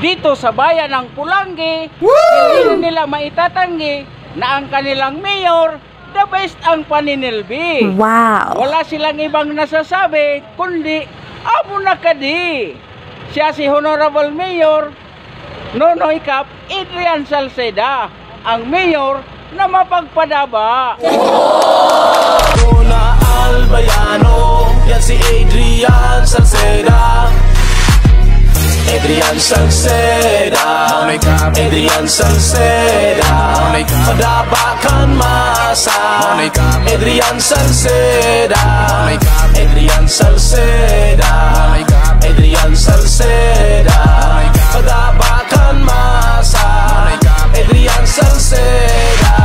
dito sa bayan ng Pulangi, hindi nila maitatanggi na ang kanilang mayor, the best ang paninilbi. Wow! Wala silang ibang nasasabi, kundi amo na kadi. Siya si Honorable Mayor Nonoy Cap Adrian Salceda, ang mayor na mapagpadaba. Una Albayano, yan si Adrian Salceda. Adrian Salceda, Adrian Salceda, padaba kan masa. Adrian Salceda, Adrian Salceda, Adrian Salceda, padaba kan masa. Adrian Salceda.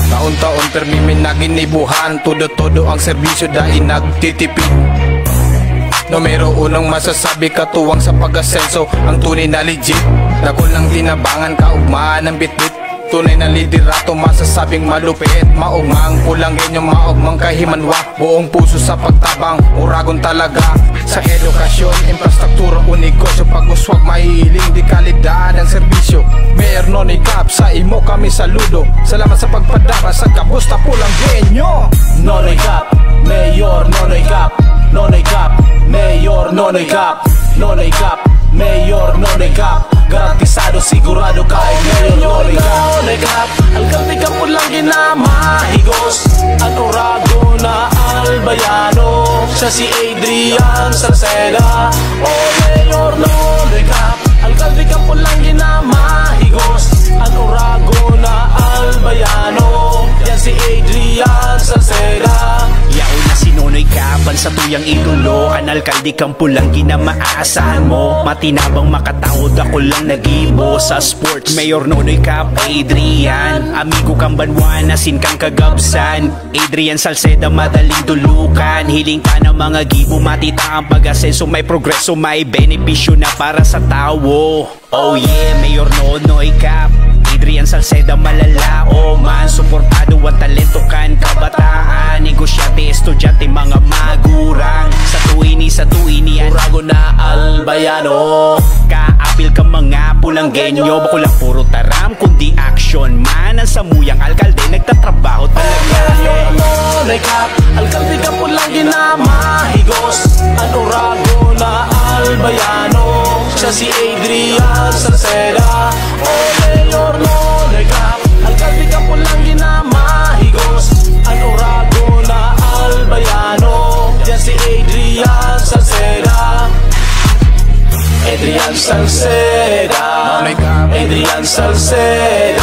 Taon-taon permi naginibuhan, todo-todo ang serbisyo dahil nagtitipid. Numero unang masasabi katuwang sa pag-asenso, ang tunay na legit. Dako lang tinabangan kaugmaan ng bitbit. Tunay na liderato masasabing malupit. Maungang pulangin yung maugmang kahimanwa. Buong puso sa pagtabang, uragon talaga. Sa edukasyon, infrastruktura, unegosyo, pag-uswag mahihiling di kalidad ang serbisyo. Mayor Nonoy Cap, sa imo kami saludo. Salamat sa pagpadaba sa kabusta Pulangenyo. Nonoy Cap, Mayor Nonoy Cap, Nonoy Cap, Mayor Nonoy Cap, Nonoy Cap, Mayor Nonoy Cap. Garantisado, sigurado kay Mayor Nonoy Cap. Nonoy Cap, alkalde ka po lang ginamahigos. At orago na Albayano, siya si Adrian Salceda. O Mayor Nonoy Cap, alkalde ka po lang ginamahigos. At orago na Albayano, yan si Adrian Salceda. Yaon na si Nonoy Cap, sa tuyang idolo. Kan alkalde kang Pulangi na maaasahan mo. Matinabang makatawad, ako lang nagibo sa sports. Mayor Nonoy Cap, Adrian, amigo kang banwan, asin kang kagabsan. Adrian Salceda, madaling tulukan. Hiling ka ng mga gibo, matita ang pag-asenso. May progreso, may benepisyo na para sa tao. Oh yeah, Mayor Nonoy Cap, Adrian Salceda, malalao man. Suportado ang talento kan kabataan. Negosyante, estudyante, mga magurang. Sa tuwini urago na Albayano. Kaapil ka mga Pulanggenyo. Bako lang puro taram, kundi action man. Ang samuyang alkalde, nagtatrabaho talaga. Nonoy Cap, alkalde ka po lang ginamahigos. Ang urago na Albayano, siya si Adrian Salceda. O Mayor Nonoy Cap, alkalde ka po lang ginamahigos. Ang urago na Albayano, yan si Adrian Salceda. Adrian Salceda, Adrian Salceda.